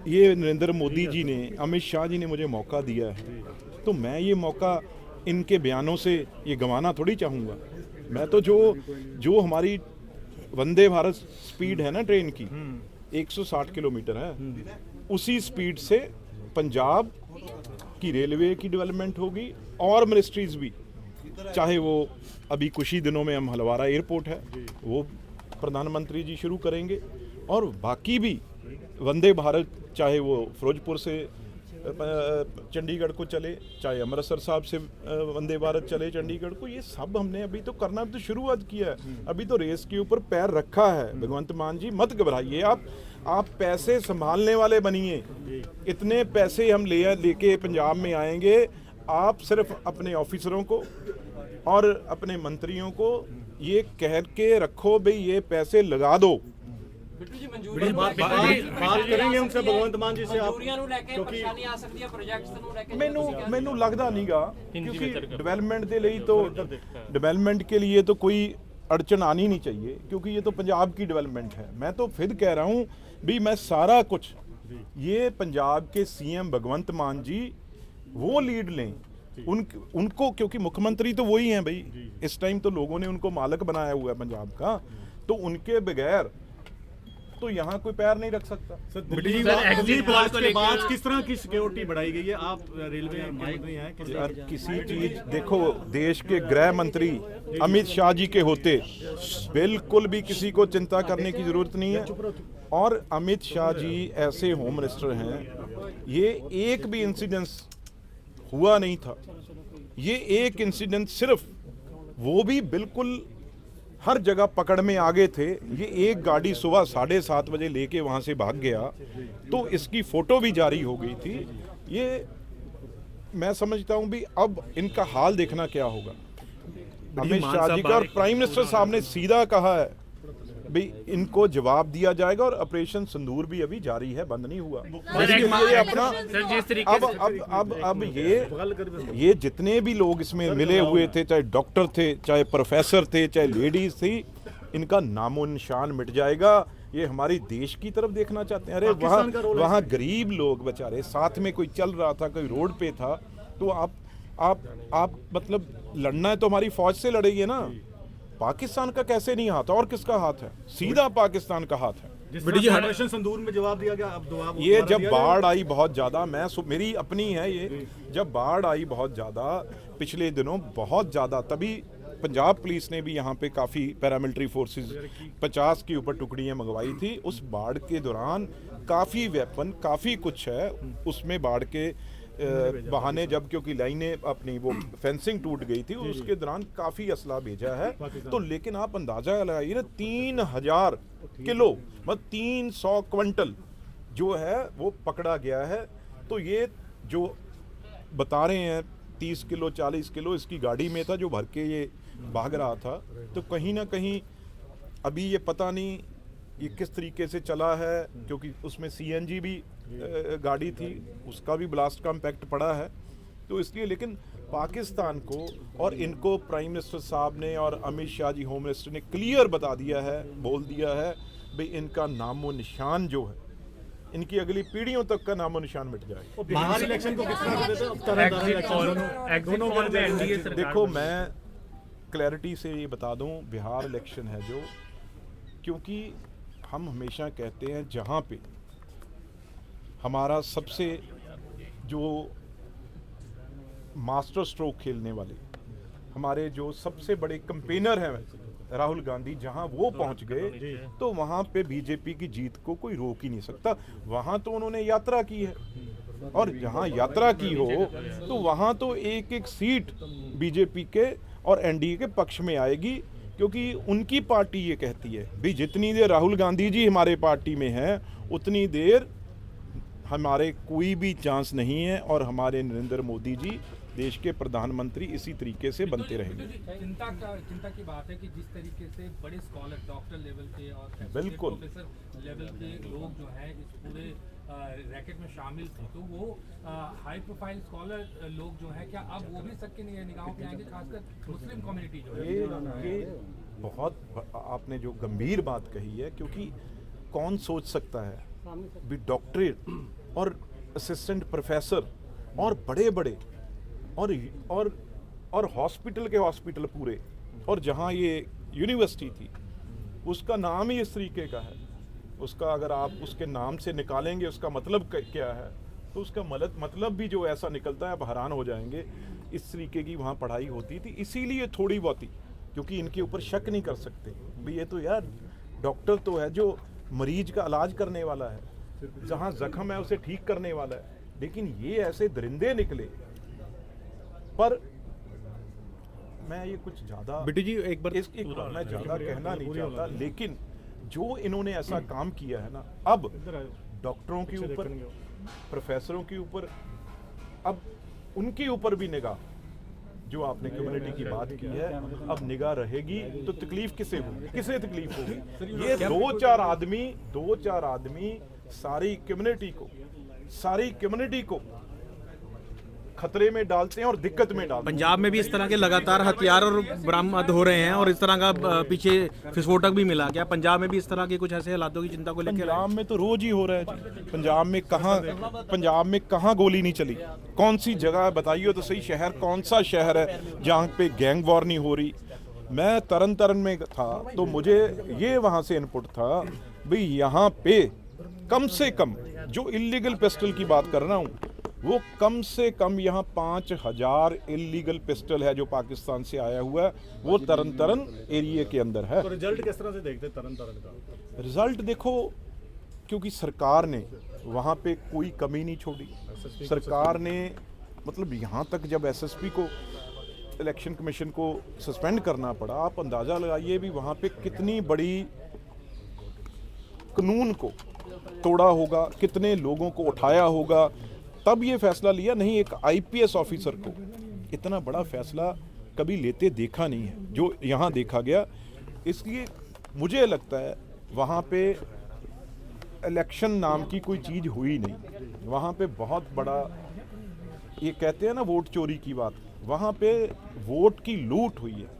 ये नरेंद्र मोदी जी ने, अमित शाह जी ने मुझे मौका दिया है, तो मैं ये मौका इनके बयानों से ये गंवाना थोड़ी चाहूँगा। मैं तो जो हमारी वंदे भारत स्पीड है ना ट्रेन की, 160 किलोमीटर है, उसी स्पीड से पंजाब की रेलवे की डेवलपमेंट होगी और मिनिस्ट्रीज भी, चाहे वो अभी कुछ ही दिनों में हम हलवारा एयरपोर्ट है वो प्रधानमंत्री जी शुरू करेंगे, और बाकी भी वंदे भारत, चाहे वो फिरोजपुर से चंडीगढ़ को चले, चाहे अमृतसर साहब से वंदे भारत चले चंडीगढ़ को, ये सब हमने अभी तो करना, तो शुरुआत किया है, अभी तो रेस के ऊपर पैर रखा है। भगवंत मान जी मत घबराइए, आप पैसे संभालने वाले बनिए। इतने पैसे हम लेके पंजाब में आएंगे, आप सिर्फ अपने ऑफिसरों को और अपने मंत्रियों को ये कह के रखो भाई ये पैसे लगा दो। बात करेंगे उनसे भगवंत मान जी से आप, क्योंकि ਮੈਨੂੰ ਲੱਗਦਾ ਨਹੀਂਗਾ, क्योंकि डेवलपमेंट के लिए तो डेवलपमेंट के लिए तो कोई अड़चन आनी नहीं चाहिए, क्योंकि ये तो पंजाब की डेवलपमेंट है। मैं तो फिर कह रहा हूँ भी मैं सारा कुछ, ये पंजाब के सीएम भगवंत मान जी वो लीड लें, उनको, क्योंकि मुख्यमंत्री तो वही हैं भाई, इस टाइम तो लोगों ने उनको मालिक बनाया हुआ है पंजाब का, तो उनके बगैर तो यहाँ कोई पैर नहीं रख सकता। दिल्ली ब्लास्ट के बाद किस तरह की सिक्योरिटी बढ़ाई गई है? आप रेलवे मंत्री हैं, यार किसी चीज, देखो देश के गृह मंत्री अमित शाह जी के होते बिल्कुल भी किसी को चिंता करने की जरूरत नहीं है, और अमित शाह जी ऐसे होम मिनिस्टर हैं, ये एक भी इंसिडेंस हुआ नहीं था, ये एक इंसिडेंट सिर्फ, वो भी बिल्कुल हर जगह पकड़ में आगे थे, ये एक गाड़ी सुबह 7:30 बजे लेके वहां से भाग गया, तो इसकी फोटो भी जारी हो गई थी। ये मैं समझता हूं भी अब इनका हाल देखना क्या होगा। अमित शाह जी का और प्राइम मिनिस्टर साहब ने सीधा कहा है भी इनको जवाब दिया जाएगा, और ऑपरेशन सिंदूर भी अभी जारी है, बंद नहीं हुआ। ये अपना अब ये जितने भी लोग इसमें मिले हुए थे, चाहे डॉक्टर थे, चाहे प्रोफेसर थे, चाहे लेडीज थी, इनका नामो निशान मिट जाएगा। ये हमारी देश की तरफ देखना चाहते हैं। अरे वहाँ गरीब लोग बेचारे, साथ में कोई चल रहा था, कोई रोड पे था, तो आप मतलब लड़ना है तो हमारी फौज से लड़ेंगे ना। पाकिस्तान का कैसे नहीं हाथ, और किसका हाथ है? सीधा पाकिस्तान का हाथ है। ऑपरेशन संदूर में जवाब दिया गया, अब ये जब बाढ़ आई बहुत ज्यादा, मेरी अपनी है ये, जब बाढ़ आई बहुत ज्यादा पिछले दिनों, बहुत ज्यादा, तभी पंजाब पुलिस ने भी यहाँ पे काफ़ी पैरामिलिट्री फोर्सेस 50 के ऊपर टुकड़ियाँ मंगवाई थी। उस बाढ़ के दौरान काफ़ी वेपन, काफ़ी कुछ है उसमें, बाढ़ के बहाने, जब क्योंकि लाइनें अपनी वो फेंसिंग टूट गई थी, उसके दौरान काफ़ी असला भेजा है। तो लेकिन आप अंदाज़ा लगाइए ना, 3000 किलो मतलब 300 क्विंटल जो है वो पकड़ा गया है। तो ये जो बता रहे हैं 30 किलो 40 किलो इसकी गाड़ी में था जो भर के ये भाग रहा था, तो कहीं ना कहीं अभी ये पता नहीं ये किस तरीके से चला है, क्योंकि उसमें सीएनजी भी गाड़ी थी, उसका भी ब्लास्ट का इम्पैक्ट पड़ा है। तो इसलिए, लेकिन पाकिस्तान को और इनको प्राइम मिनिस्टर साहब ने और अमित शाह जी होम मिनिस्टर ने क्लियर बता दिया है, बोल दिया है भाई इनका नामो निशान जो है, इनकी अगली पीढ़ियों तक का नामो निशान मिट जाए। बिहार इलेक्शन को किस तरह देखो, मैं क्लैरिटी से ये बता दूं, बिहार इलेक्शन है जो, क्योंकि हम हमेशा कहते हैं जहां पे हमारा सबसे जो मास्टर स्ट्रोक खेलने वाले हमारे जो सबसे बड़े कंपेनर हैं राहुल गांधी, जहां वो पहुंच गए, तो वहां पे बीजेपी की जीत को कोई रोक ही नहीं सकता। वहां तो उन्होंने यात्रा की है, और जहां यात्रा की हो तो वहां तो एक एक सीट बीजेपी के और एनडीए के पक्ष में आएगी, क्योंकि उनकी पार्टी ये कहती है भी जितनी देर राहुल गांधी जी हमारे पार्टी में हैं उतनी देर हमारे कोई भी चांस नहीं है, और हमारे नरेंद्र मोदी जी देश के प्रधानमंत्री इसी तरीके से बनते रहेंगे। चिंता की बात है कि जिस तरीके से बड़े स्कॉलर, डॉक्टर लेवल के और बिल्कुल प्रोफेसर लेवल के लोग जो हैं इस पूरे रैकेट में शामिल थे, तो वो हाई प्रोफाइल स्कॉलर लोग जो हैं, क्या अब वो भी सबके निगाहों में आएंगे, खासकर मुस्लिम कम्युनिटी जो है? ये बहुत आपने जो गंभीर बात कही है, क्योंकि कौन सोच सकता है भी डॉक्टरेट और असिस्टेंट प्रोफेसर और बड़े बड़े और हॉस्पिटल के हॉस्पिटल पूरे, और जहाँ ये यूनिवर्सिटी थी उसका नाम ही इस तरीके का है, उसका अगर आप उसके नाम से निकालेंगे उसका मतलब क्या है, तो उसका मतलब भी जो ऐसा निकलता है, आप हैरान हो जाएंगे। इस तरीके की वहाँ पढ़ाई होती थी, इसीलिए थोड़ी बहुत ही, क्योंकि इनके ऊपर शक नहीं कर सकते भाई ये तो यार डॉक्टर तो है जो मरीज का इलाज करने वाला है, जहाँ जख्म है उसे ठीक करने वाला है, लेकिन ये ऐसे दरिंदे निकले। पर मैं ये कुछ ज़्यादा बिट्टू जी एक बार मैं ज़्यादा कहना नहीं चाहता, लेकिन जो इन्होंने ऐसा काम किया है ना, अब डॉक्टरों के ऊपर, प्रोफेसरों के ऊपर, अब उनके ऊपर भी निगाह, जो आपने कम्युनिटी की बात की है, अब निगाह रहेगी तो तकलीफ किसे होगी, किसे तकलीफ होगी? ये दो चार आदमी सारी कम्युनिटी को खतरे में डालते हैं और दिक्कत में डालते हैं। पंजाब में भी इस तरह के लगातार हथियार और बरामद हो रहे हैं और इस तरह का पीछे विस्फोटक भी मिला। क्या पंजाब में भी इस तरह के कुछ ऐसे हालातों की चिंता को लेकर? पंजाब में तो रोज ही हो रहा है जी। पंजाब में कहाँ गोली नहीं चली? कौन सी जगह है बताइए तो सही, शहर कौन सा शहर है जहाँ पे गैंग वॉर नहीं हो रही? मैं तरन में था तो मुझे ये वहाँ से इनपुट था भाई यहाँ पे कम से कम, जो इलीगल पिस्टल की बात कर रहा हूँ, वो कम से कम यहाँ 5000 इलीगल पिस्टल है जो पाकिस्तान से आया हुआ है, वो तरन एरिया के अंदर है। तो रिजल्ट किस तरह से देखते हैं तरन का? रिजल्ट देखो, क्योंकि सरकार ने वहाँ पे कोई कमी नहीं छोड़ी। सरकार ने मतलब यहाँ तक जब एसएसपी को, इलेक्शन कमीशन को सस्पेंड करना पड़ा, आप अंदाज़ा लगाइए भी वहाँ पे कितनी बड़ी कानून को तोड़ा होगा, कितने लोगों को उठाया होगा, तब ये फैसला लिया। नहीं, एक आईपीएस ऑफिसर को इतना बड़ा फैसला कभी लेते देखा नहीं है जो यहाँ देखा गया। इसलिए मुझे लगता है वहाँ पे इलेक्शन नाम की कोई चीज़ हुई नहीं। वहाँ पे बहुत बड़ा, ये कहते हैं ना वोट चोरी की बात, वहाँ पे वोट की लूट हुई है।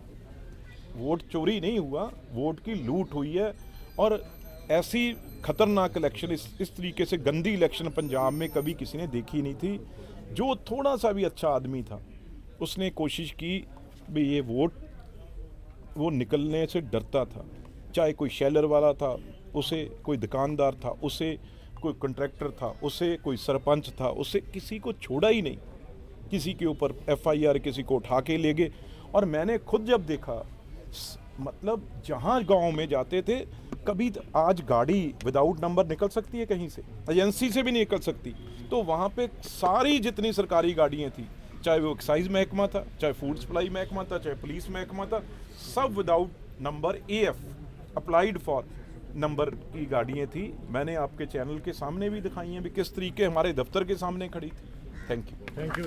वोट चोरी नहीं हुआ, वोट की लूट हुई है। और ऐसी खतरनाक इलेक्शन, इस तरीके से गंदी इलेक्शन पंजाब में कभी किसी ने देखी नहीं थी। जो थोड़ा सा भी अच्छा आदमी था उसने कोशिश की भी ये वोट, वो निकलने से डरता था, चाहे कोई शेलर वाला था, उसे कोई दुकानदार था, उसे कोई कॉन्ट्रैक्टर था, उसे कोई सरपंच था, उसे किसी को छोड़ा ही नहीं। किसी के ऊपर एफआईआर, किसी को उठा के ले गए। और मैंने खुद जब देखा, मतलब जहाँ गांव में जाते थे, कभी आज गाड़ी विदाउट नंबर निकल सकती है कहीं से, एजेंसी से भी नहीं निकल सकती। तो वहाँ पे सारी जितनी सरकारी गाड़ियाँ थी, चाहे वो एक्साइज महकमा था, चाहे फूड सप्लाई महकमा था, चाहे पुलिस महकमा था, सब without number, AF applied for number की गाड़ियाँ थी। मैंने आपके चैनल के सामने भी दिखाई हैं भी किस तरीके हमारे दफ्तर के सामने खड़ी थी। Thank you.